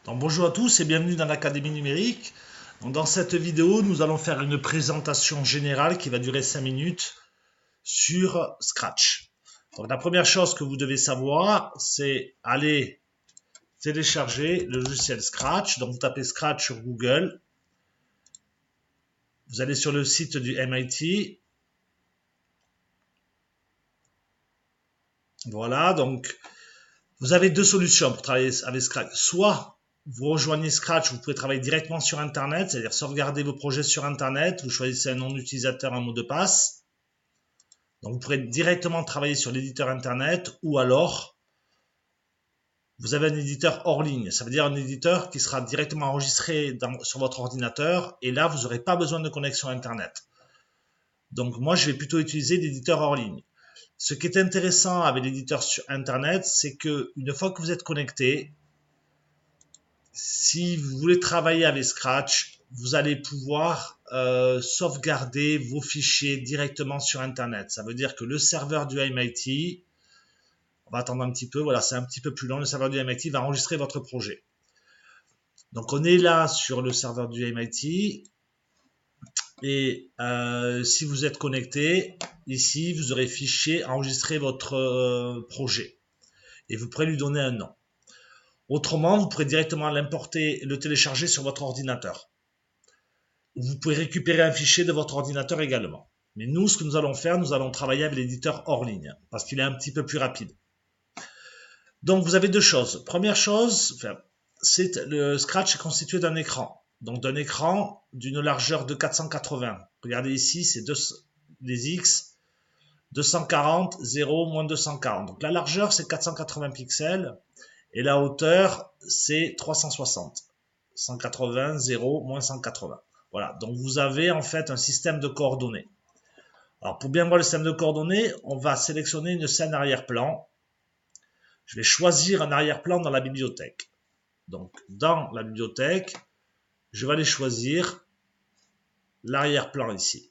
Donc, bonjour à tous et bienvenue dans l'Académie numérique. Donc, dans cette vidéo, nous allons faire une présentation générale qui va durer 5 minutes sur Scratch. Donc, la première chose que vous devez savoir, c'est aller télécharger le logiciel Scratch. Donc, vous tapez Scratch sur Google. Vous allez sur le site du MIT. Voilà, donc vous avez deux solutions pour travailler avec Scratch. Soit vous rejoignez Scratch, vous pouvez travailler directement sur Internet, c'est-à-dire sauvegarder vos projets sur Internet, vous choisissez un nom d'utilisateur, un mot de passe. Donc vous pourrez directement travailler sur l'éditeur Internet, ou alors vous avez un éditeur hors ligne. Ça veut dire un éditeur qui sera directement enregistré sur votre ordinateur, et là vous n'aurez pas besoin de connexion Internet. Donc moi je vais plutôt utiliser l'éditeur hors ligne. Ce qui est intéressant avec l'éditeur sur Internet, c'est que une fois que vous êtes connecté, si vous voulez travailler avec Scratch, vous allez pouvoir sauvegarder vos fichiers directement sur Internet. Ça veut dire que le serveur du MIT, on va attendre un petit peu, voilà, c'est un petit peu plus long, le serveur du MIT va enregistrer votre projet. Donc on est là sur le serveur du MIT et si vous êtes connecté, ici vous aurez fichier, enregistrer votre projet et vous pourrez lui donner un nom. Autrement, vous pourrez directement l'importer et le télécharger sur votre ordinateur. Vous pouvez récupérer un fichier de votre ordinateur également. Mais nous, ce que nous allons faire, nous allons travailler avec l'éditeur hors ligne, parce qu'il est un petit peu plus rapide. Donc, vous avez deux choses. Première chose, c'est le Scratch est constitué d'un écran. Donc, d'un écran d'une largeur de 480. Regardez ici, c'est les X, 240, 0, moins 240. Donc, la largeur, c'est 480 pixels. Et la hauteur, c'est 360. 180, 0, moins 180. Voilà, donc vous avez en fait un système de coordonnées. Alors pour bien voir le système de coordonnées, on va sélectionner une scène arrière-plan. Je vais choisir un arrière-plan dans la bibliothèque. Donc dans la bibliothèque, je vais aller choisir l'arrière-plan ici.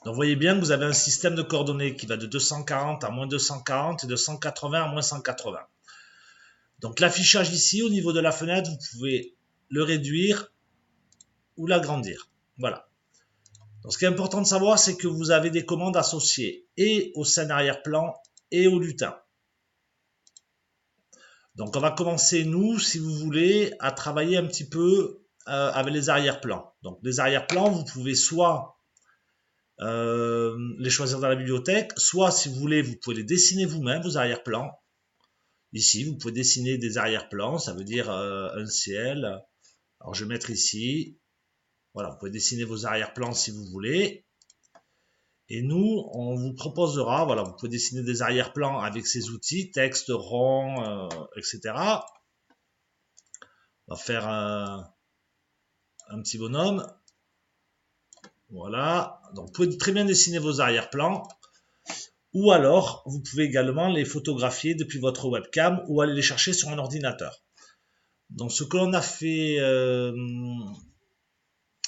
Donc vous voyez bien que vous avez un système de coordonnées qui va de 240 à moins 240 et de 180 à moins 180. Donc l'affichage ici, au niveau de la fenêtre, vous pouvez le réduire ou l'agrandir. Voilà. Donc ce qui est important de savoir, c'est que vous avez des commandes associées et au scène arrière-plan et au lutin. Donc on va commencer, nous, si vous voulez, à travailler un petit peu avec les arrière-plans. Donc les arrière-plans, vous pouvez soit les choisir dans la bibliothèque, soit si vous voulez, vous pouvez les dessiner vous-même, vos arrière-plans. Ici, vous pouvez dessiner des arrière-plans, ça veut dire un ciel. Alors je vais mettre ici, voilà, vous pouvez dessiner vos arrière-plans si vous voulez. Et nous, on vous proposera, voilà, vous pouvez dessiner des arrière-plans avec ces outils, texte, rond, etc. On va faire un petit bonhomme. Voilà, donc vous pouvez très bien dessiner vos arrière-plans. Ou alors, vous pouvez également les photographier depuis votre webcam ou aller les chercher sur un ordinateur. Donc ce que l'on a fait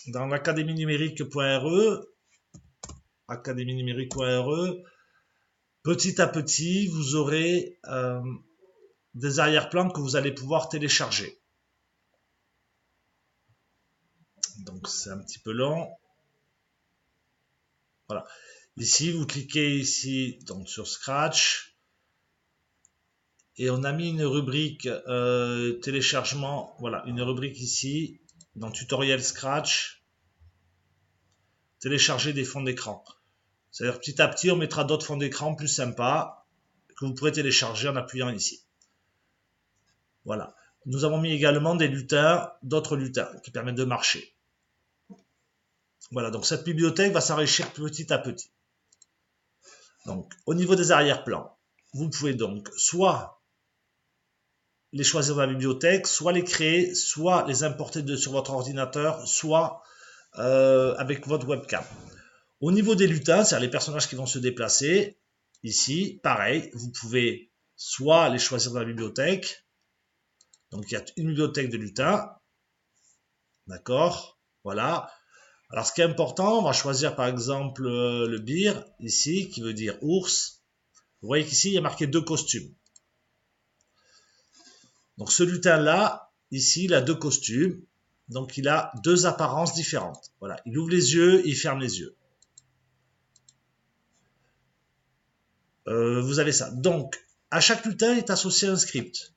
dans l'académie-numérique.re, petit à petit, vous aurez des arrière-plans que vous allez pouvoir télécharger. Donc c'est un petit peu long. Voilà. Ici, vous cliquez ici donc sur Scratch et on a mis une rubrique téléchargement. Voilà, une rubrique ici dans tutoriel Scratch. Télécharger des fonds d'écran. C'est-à-dire petit à petit, on mettra d'autres fonds d'écran plus sympas que vous pourrez télécharger en appuyant ici. Voilà. Nous avons mis également des lutins, d'autres lutins qui permettent de marcher. Voilà, donc cette bibliothèque va s'enrichir petit à petit. Donc, au niveau des arrière-plans, vous pouvez donc soit les choisir dans la bibliothèque, soit les créer, soit les importer sur votre ordinateur, soit avec votre webcam. Au niveau des lutins, c'est-à-dire les personnages qui vont se déplacer, ici, pareil, vous pouvez soit les choisir dans la bibliothèque, donc il y a une bibliothèque de lutins, d'accord, voilà. Alors ce qui est important, on va choisir par exemple le bear, ici, qui veut dire ours. Vous voyez qu'ici, il y a marqué 2 costumes. Donc ce lutin-là, ici, il a deux costumes. Donc il a deux apparences différentes. Voilà, il ouvre les yeux, il ferme les yeux. Vous avez ça. Donc, à chaque lutin est associé un script.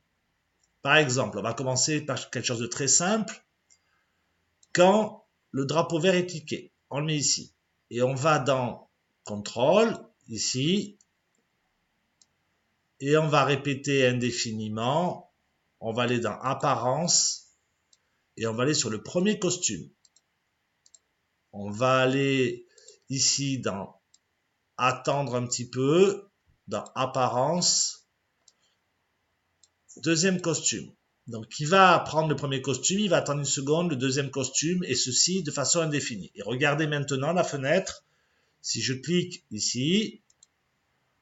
Par exemple, on va commencer par quelque chose de très simple. Quand le drapeau vert est cliqué, on le met ici. Et on va dans Contrôle, ici. Et on va répéter indéfiniment. On va aller dans Apparence. Et on va aller sur le premier costume. On va aller ici dans Attendre un petit peu. Dans Apparence. Deuxième costume. Donc, il va prendre le premier costume, il va attendre une seconde, le deuxième costume, et ceci de façon indéfinie. Et regardez maintenant la fenêtre. Si je clique ici,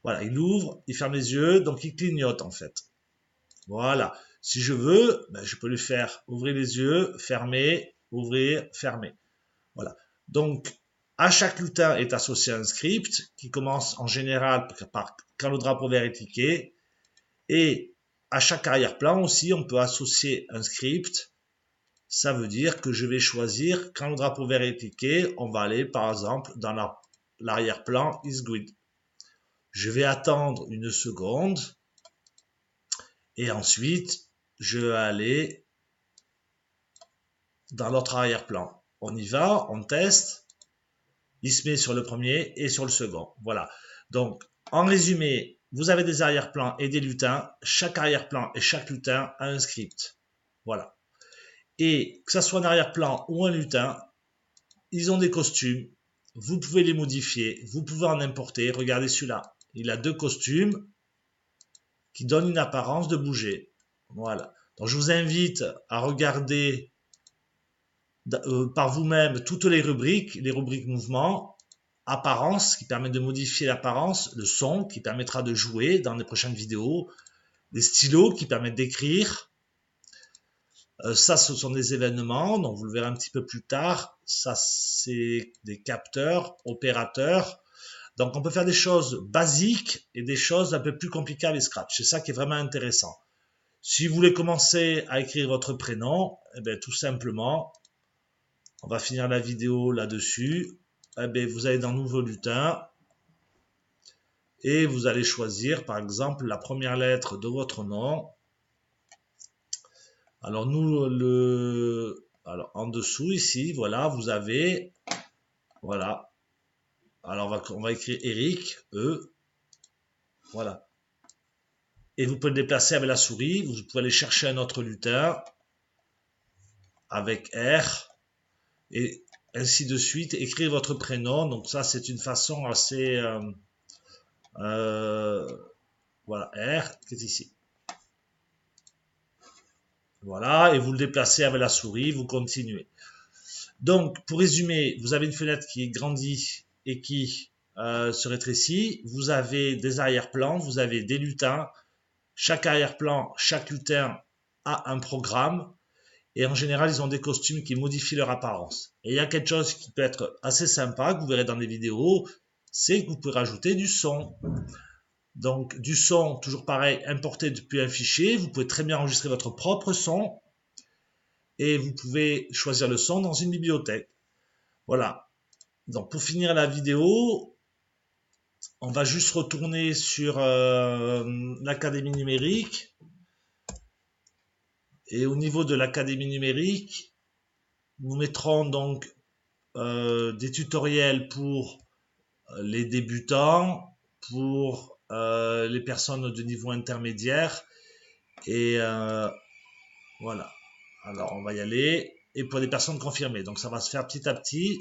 voilà, il ouvre, il ferme les yeux, donc il clignote en fait. Voilà. Si je veux, ben, je peux lui faire ouvrir les yeux, fermer, ouvrir, fermer. Voilà. Donc, à chaque lutin est associé un script qui commence en général par quand le drapeau vert est cliqué. Et à chaque arrière-plan aussi, on peut associer un script. Ça veut dire que je vais choisir, quand le drapeau vert est cliqué, on va aller par exemple dans l'arrière-plan is grid. Je vais attendre une seconde et ensuite je vais aller dans l'autre arrière-plan. On y va, on teste. Il se met sur le premier et sur le second. Voilà. Donc, en résumé, vous avez des arrière-plans et des lutins. Chaque arrière-plan et chaque lutin a un script. Voilà. Et que ça soit un arrière-plan ou un lutin, ils ont des costumes. Vous pouvez les modifier. Vous pouvez en importer. Regardez celui-là. Il a deux costumes qui donnent une apparence de bouger. Voilà. Donc, je vous invite à regarder par vous-même toutes les rubriques mouvements, apparence qui permet de modifier l'apparence, le son qui permettra de jouer dans les prochaines vidéos, les stylos qui permettent d'écrire. Ça, ce sont des événements, donc vous le verrez un petit peu plus tard. Ça, c'est des capteurs, opérateurs. Donc, on peut faire des choses basiques et des choses un peu plus compliquées avec Scratch. C'est ça qui est vraiment intéressant. Si vous voulez commencer à écrire votre prénom, eh bien, tout simplement, on va finir la vidéo là-dessus. Eh bien, vous allez dans Nouveau lutin et vous allez choisir, par exemple, la première lettre de votre nom. Alors, alors en dessous, ici, voilà, vous avez, voilà. Alors, on va écrire Eric, E. Voilà. Et vous pouvez le déplacer avec la souris. Vous pouvez aller chercher un autre lutin avec R. Et ainsi de suite, écrire votre prénom. Donc ça, c'est une façon assez... voilà, R, qui est ici. Voilà, et vous le déplacez avec la souris, vous continuez. Donc, pour résumer, vous avez une fenêtre qui grandit et qui se rétrécit. Vous avez des arrière-plans, vous avez des lutins. Chaque arrière-plan, chaque lutin a un programme. Et en général, ils ont des costumes qui modifient leur apparence. Et il y a quelque chose qui peut être assez sympa, que vous verrez dans les vidéos, c'est que vous pouvez rajouter du son. Donc, du son, toujours pareil, importé depuis un fichier. Vous pouvez très bien enregistrer votre propre son. Et vous pouvez choisir le son dans une bibliothèque. Voilà. Donc, pour finir la vidéo, on va juste retourner sur l'Académie numérique. Et au niveau de l'Académie numérique, nous mettrons donc des tutoriels pour les débutants, pour les personnes de niveau intermédiaire. Et voilà. Alors, on va y aller. Et pour les personnes confirmées. Donc, ça va se faire petit à petit.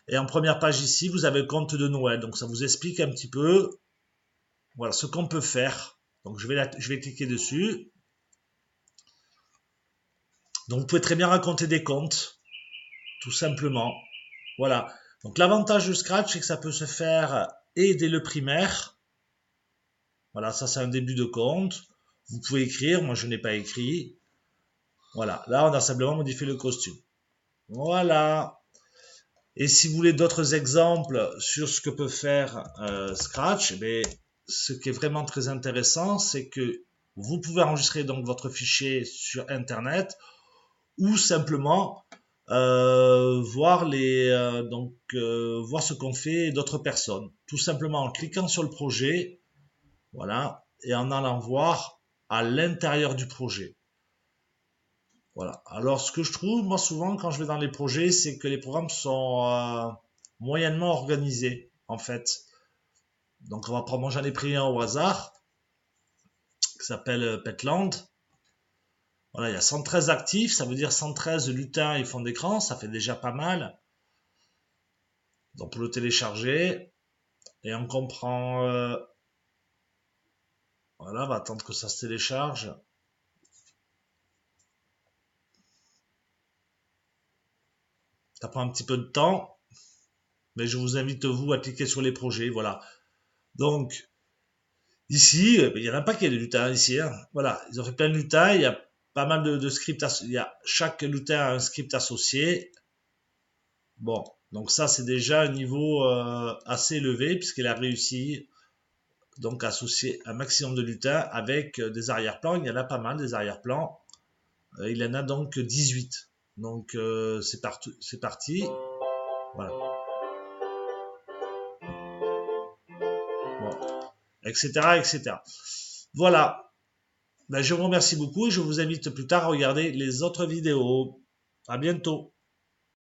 Et en première page ici, vous avez le compte de Noël. Donc, ça vous explique un petit peu voilà, ce qu'on peut faire. Donc, je vais cliquer dessus. Donc, vous pouvez très bien raconter des contes, tout simplement. Voilà. Donc, l'avantage de Scratch, c'est que ça peut se faire et dès le primaire. Voilà, ça, c'est un début de conte. Vous pouvez écrire. Moi, je n'ai pas écrit. Voilà. Là, on a simplement modifié le costume. Voilà. Et si vous voulez d'autres exemples sur ce que peut faire Scratch, eh bien, ce qui est vraiment très intéressant, c'est que Vous pouvez enregistrer donc votre fichier sur Internet ou simplement voir voir ce qu'ont fait d'autres personnes. Tout simplement en cliquant sur le projet, voilà, et en allant voir à l'intérieur du projet. Voilà. Alors, ce que je trouve, moi, souvent, quand je vais dans les projets, c'est que les programmes sont moyennement organisés, en fait. Donc, on va prendre, moi, j'en ai pris un au hasard, qui s'appelle Petland. Voilà, il y a 113 actifs, ça veut dire 113 lutins et fonds d'écran, ça fait déjà pas mal. Donc, pour le télécharger, et on comprend. Voilà, on va attendre que ça se télécharge. Ça prend un petit peu de temps, mais je vous invite, vous, à cliquer sur les projets. Voilà. Donc, ici, il y en a pas qui est de lutins ici. Hein. Voilà, ils ont fait plein de lutins. Il y a pas mal de scripts. Chaque lutin a un script associé. Bon, donc ça, c'est déjà un niveau assez élevé, puisqu'il a réussi donc à associer un maximum de lutins avec des arrière-plans. Il y en a pas mal des arrière-plans. Il en a donc 18. Donc c'est parti. Voilà. Bon, etc., etc. Voilà. Ben, je vous remercie beaucoup et je vous invite plus tard à regarder les autres vidéos. À bientôt.